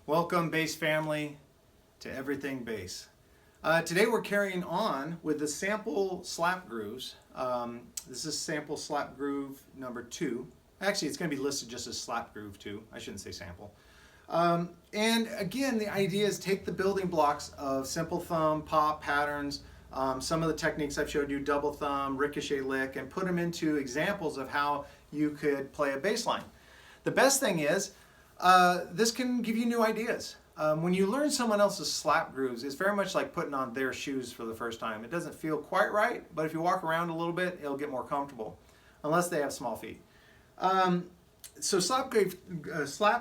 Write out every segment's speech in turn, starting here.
Welcome, bass family, to Everything Bass. Today we're carrying on with the sample slap grooves. This is sample slap groove number 2. Actually, it's going to be listed just as slap groove 2. I shouldn't say sample. And again, the idea is take the building blocks of simple thumb, pop, patterns, some of the techniques I've showed you, double thumb, ricochet lick, and put them into examples of how you could play a bass line. The best thing is, this can give you new ideas. When you learn someone else's slap grooves, it's very much like putting on their shoes for the first time. It doesn't feel quite right, but if you walk around a little bit, it'll get more comfortable, unless they have small feet. So slap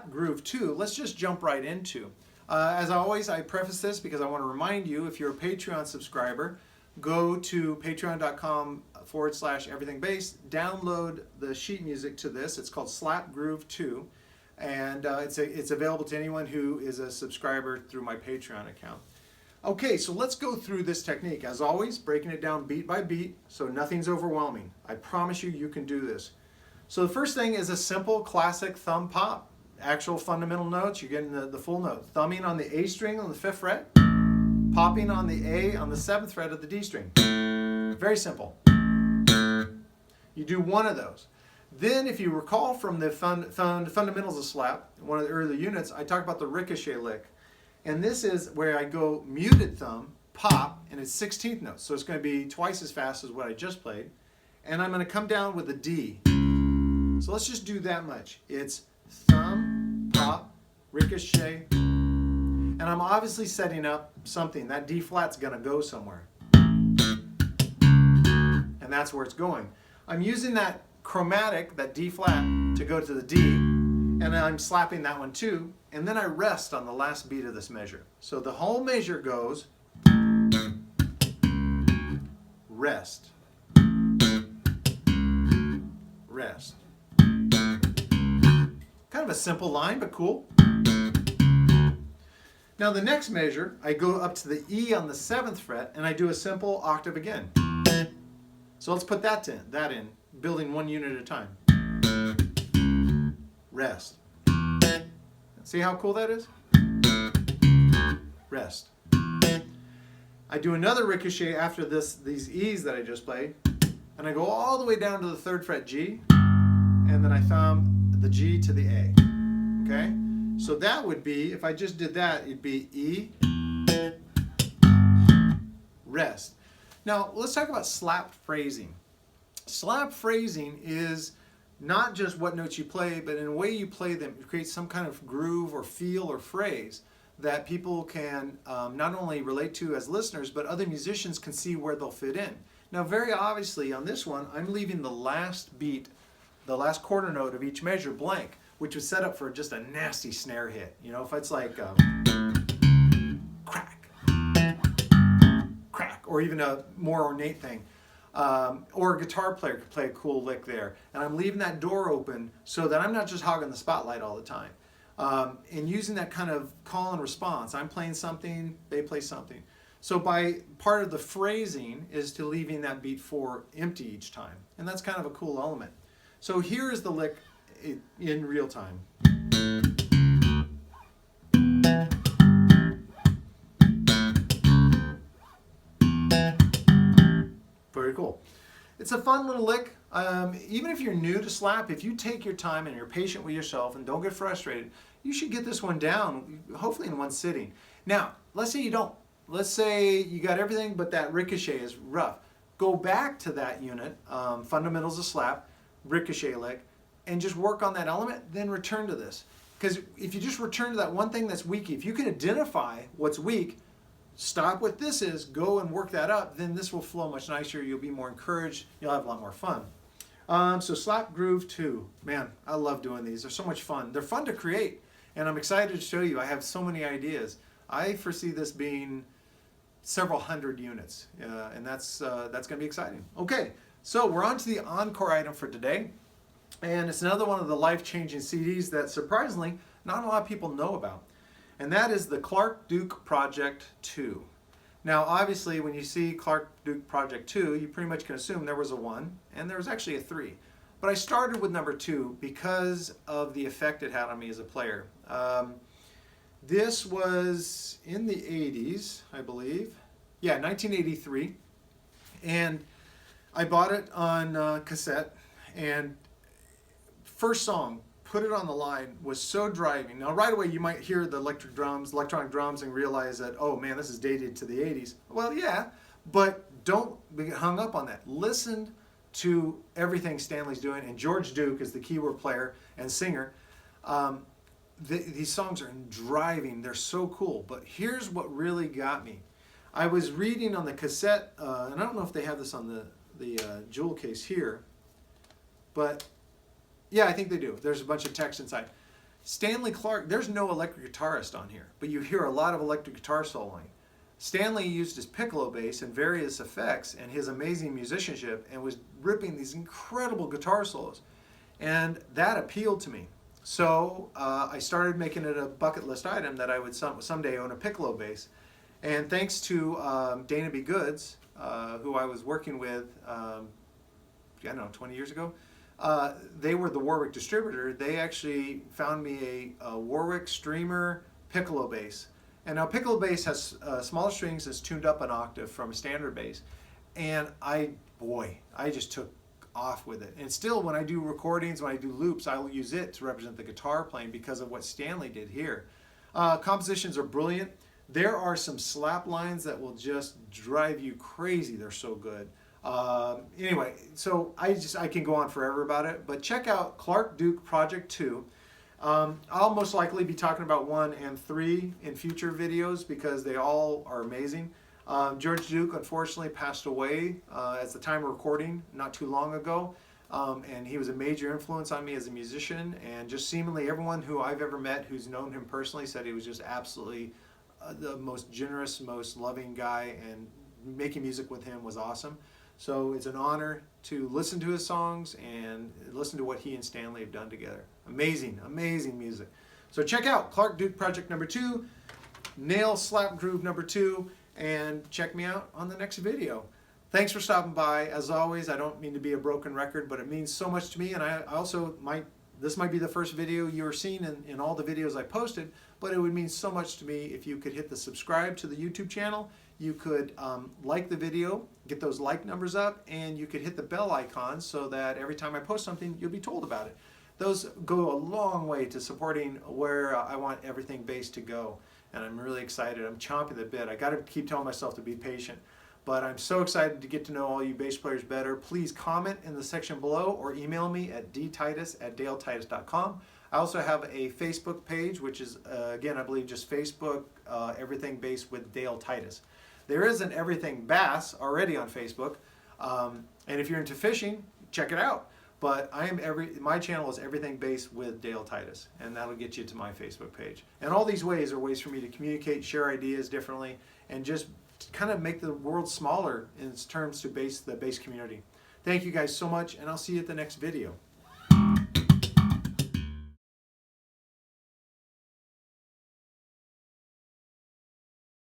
groove 2, let's just jump right into. As always, I preface this because I want to remind you, if you're a Patreon subscriber, go to patreon.com/everythingbass, download the sheet music to this. It's called Slap Groove 2. And it's available to anyone who is a subscriber through my Patreon account. Okay, so let's go through this technique. As always, breaking it down beat by beat, so nothing's overwhelming. I promise you, you can do this. So the first thing is a simple classic thumb pop. Actual fundamental notes, you're getting the full note. Thumbing on the A string on the 5th fret, popping on the A on the 7th fret of the D string. Very simple. You do one of those. Then, if you recall from the fundamentals of slap, one of the early units, I talked about the ricochet lick. And this is where I go muted thumb, pop, and it's 16th notes. So it's going to be twice as fast as what I just played. And I'm going to come down with a D. So let's just do that much. It's thumb, pop, ricochet. And I'm obviously setting up something. That D flat's going to go somewhere. And that's where it's going. I'm using that chromatic, that D flat, to go to the D, and I'm slapping that one too, and then I rest on the last beat of this measure. So the whole measure goes rest, rest. Kind of a simple line, but cool. Now the next measure, I go up to the E on the 7th fret, and I do a simple octave again. So let's put that in, building one unit at a time. Rest. See how cool that is? Rest. I do another ricochet after these E's that I just played, and I go all the way down to the 3rd fret G, and then I thumb the G to the A. Okay? So that would be, if I just did that, it'd be E, rest. Now, let's talk about slap phrasing. Slap phrasing is not just what notes you play, but in a way you play them, it creates some kind of groove or feel or phrase that people can not only relate to as listeners, but other musicians can see where they'll fit in. Now, very obviously on this one, I'm leaving the last beat, the last quarter note of each measure blank, which was set up for just a nasty snare hit. You know, if it's like crack, or even a more ornate thing. Or a guitar player could play a cool lick there. And I'm leaving that door open so that I'm not just hogging the spotlight all the time. And using that kind of call and response. I'm playing something, they play something. So by part of the phrasing is to leaving that beat 4 empty each time. And that's kind of a cool element. So here is the lick in real time. Very cool. It's a fun little lick. Even if you're new to slap, if you take your time and you're patient with yourself and don't get frustrated, you should get this one down, hopefully in one sitting. Now, let's say you don't. Let's say you got everything, but that ricochet is rough. Go back to that unit, fundamentals of slap, ricochet lick, and just work on that element, then return to this. Because if you just return to that one thing that's weak, if you can identify what's weak, stop what this is, go and work that up, then this will flow much nicer. You'll be more encouraged. You'll have a lot more fun. So Slap Groove 2. Man, I love doing these. They're so much fun. They're fun to create, and I'm excited to show you. I have so many ideas. I foresee this being several hundred units, and that's going to be exciting. Okay, so we're on to the Encore item for today, and it's another one of the life-changing CDs that surprisingly not a lot of people know about. And that is the Clarke Duke Project 2. Now, obviously, when you see Clarke Duke Project 2, you pretty much can assume there was a 1, and there was actually a 3. But I started with number 2 because of the effect it had on me as a player. This was in the 80s, I believe. Yeah, 1983. And I bought it on cassette. And first song, Put It on the Line, was so driving. Now, right away, you might hear the electronic drums, and realize that, oh man, this is dated to the 80s. Well, yeah, but don't get hung up on that. Listen to everything Stanley's doing, and George Duke is the keyboard player and singer. These songs are driving. They're so cool. But here's what really got me. I was reading on the cassette, and I don't know if they have this on the jewel case here, but yeah, I think they do. There's a bunch of text inside. Stanley Clarke, there's no electric guitarist on here, but you hear a lot of electric guitar soloing. Stanley used his piccolo bass and various effects and his amazing musicianship and was ripping these incredible guitar solos. And that appealed to me. So I started making it a bucket list item that I would someday own a piccolo bass. And thanks to Dana B. Goods, who I was working with, I don't know, 20 years ago, they were the Warwick distributor. They actually found me a Warwick Streamer piccolo bass. And now piccolo bass has smaller strings, that's tuned up an octave from a standard bass. And I just took off with it. And still, when I do recordings, when I do loops, I will use it to represent the guitar playing because of what Stanley did here. Compositions are brilliant. There are some slap lines that will just drive you crazy. They're so good. Anyway, so I can go on forever about it, but check out Clarke Duke Project 2. I'll most likely be talking about 1 and 3 in future videos because they all are amazing. George Duke unfortunately passed away at the time of recording not too long ago, and he was a major influence on me as a musician, and just seemingly everyone who I've ever met who's known him personally said he was just absolutely the most generous, most loving guy, and making music with him was awesome. So it's an honor to listen to his songs and listen to what he and Stanley have done together. Amazing, amazing music. So check out Clarke Duke Project number 2, Nail Slap Groove number 2, and check me out on the next video. Thanks for stopping by. As always, I don't mean to be a broken record, but it means so much to me, and I also this might be the first video you're seeing in all the videos I posted, but it would mean so much to me if you could hit the subscribe to the YouTube channel. You could like the video, get those like numbers up, and you could hit the bell icon so that every time I post something, you'll be told about it. Those go a long way to supporting where I want everything bass to go, and I'm really excited. I'm chomping the bit. I got to keep telling myself to be patient, but I'm so excited to get to know all you bass players better. Please comment in the section below or email me at dtitus@daletitus.com. I also have a Facebook page, which is, again, I believe just Facebook, Everything Bass with Dale Titus. There is an Everything Bass already on Facebook, and if you're into fishing, check it out. But my channel is Everything Bass with Dale Titus, and that'll get you to my Facebook page. And all these ways are ways for me to communicate, share ideas differently, and just kind of make the world smaller in terms to the bass community. Thank you guys so much, and I'll see you at the next video.